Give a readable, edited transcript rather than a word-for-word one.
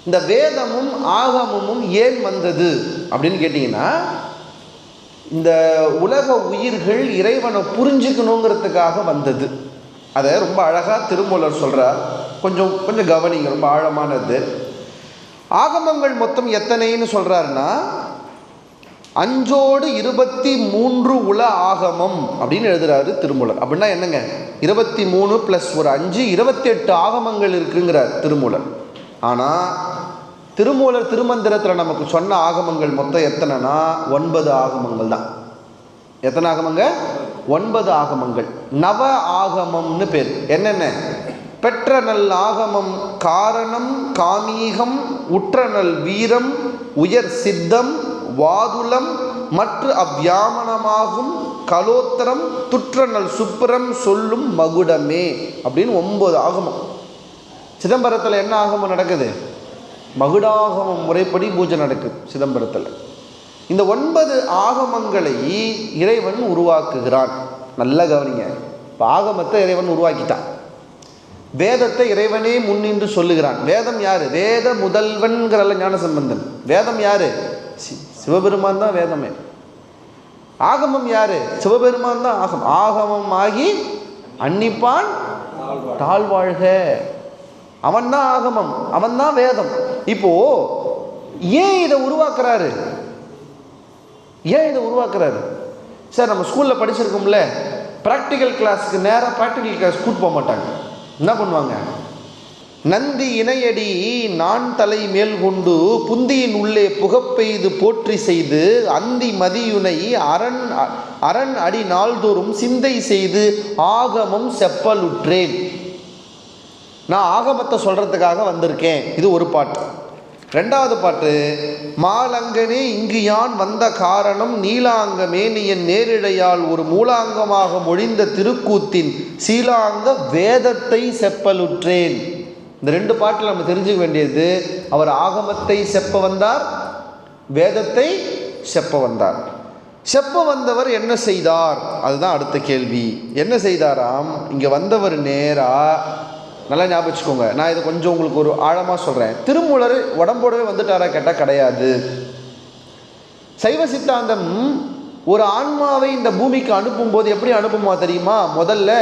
இந்த வேதமும் ஆகமமும் ஏன் வந்தது அப்படின்னு கேட்டிங்கன்னா, இந்த உலக உயிர்கள் இறைவனை புரிஞ்சுக்கணுங்கிறதுக்காக வந்தது. அதை ரொம்ப அழகாக திருமூலர் சொல்கிறார். கொஞ்சம் கொஞ்சம் கவனிங்க, ரொம்ப ஆழமானது. ஆகமங்கள் மொத்தம் எத்தனைன்னு சொல்கிறாருன்னா, 5 23 உல ஆகமம் அப்படின்னு எழுதுறாரு திருமூலர். அப்படின்னா என்னங்க, 23 + ஒரு 5 28 ஆகமங்கள் இருக்குங்கிறார் திருமூலர். ஆனால் திருமூலர் திருமந்திரத்தில் நமக்கு சொன்ன ஆகமங்கள் மொத்தம் எத்தனைனா 9 ஆகமங்கள் தான். எத்தனை ஆகமங்க? 9 ஆகமங்கள். நவ ஆகமம்னு பேர். என்னென்ன? பெற்ற நல் ஆகமம் காரணம் காமீகம் உற்றநல் வீரம் உயர் சித்தம் வாதுலம் மற்ற அவ்யாமனமாகும் கலோத்திரம் துற்றநல் சுப்புரம் சொல்லும் மகுடமே அப்படின்னு 9 ஆகமம். சிதம்பரத்தில் என்ன ஆகமம் நடக்குது? மகுடாகமம் முறைப்படி பூஜை நடக்குது சிதம்பரத்தில். இந்த 9 ஆகமங்களை இறைவன் உருவாக்குகிறான். நல்லா கவனிங்க. இப்போ ஆகமத்தை இறைவன் உருவாக்கிட்டான். வேதத்தை இறைவனே முன்னின்று சொல்லுகிறான். வேதம் யாரு? வேத முதல்வன்கிறல்ல ஞானசம்பந்தன். வேதம் யாரு? சிவபெருமான் தான் வேதமே. ஆகமம் யாரு? சிவபெருமான் தான் ஆகமம். ஆகமம் ஆகி அன்னிப்பான் தாழ்வாழ்க. அவன் தான் ஆகமம், அவன் தான் வேதம். இப்போ ஏன் இதை உருவாக்குறாரு? சார், நம்ம ஸ்கூலில் படிச்சிருக்கோம்ல, ப்ராக்டிக்கல் கிளாஸுக்கு நேராக ப்ராக்டிக்கல் கிளாஸ் கூட்டு போக மாட்டாங்க. என்ன பண்ணுவாங்க? நந்தி இணையடி நான் தலை மேல் கொண்டு புந்தியின் உள்ளே புகப்பெய்து போற்றி செய்து அந்தி மதியுனை அரண் அடி நாள்தோறும் சிந்தை செய்து ஆகமம் செப்பலுற்றேன். நான் ஆகமத்தை சொல்கிறதுக்காக வந்திருக்கேன். இது ஒரு பாட்டு. 2வது பாட்டு, மாலங்கனே இங்கு யான் வந்த காரணம் நீலாங்கமே நீ என் நேரிழையால் ஒரு மூலாங்கமாக மொழிந்த திருக்கூத்தின் சீலாங்க வேதத்தை செப்பலுற்றேன். இந்த 2 பாட்டில் நம்ம தெரிஞ்சுக்க வேண்டியது, அவர் ஆகமத்தை செப்ப வந்தார், வேதத்தை செப்ப வந்தார். செப்ப வந்தவர் என்ன செய்தார்? அதுதான் அடுத்த கேள்வி. என்ன செய்தாராம்? இங்கே வந்தவர் நேராக, நல்லா ஞாபகம் வச்சுக்கோங்க, நான் இதை கொஞ்சம் உங்களுக்கு ஒரு ஆழமாக சொல்கிறேன். திருமூலர் உடம்போடவே வந்துட்டாரா கேட்டால் கிடையாது. சைவ சித்தாந்தம் ஒரு ஆன்மாவை இந்த பூமிக்கு அனுப்பும்போது எப்படி அனுப்புமா தெரியுமா? முதல்ல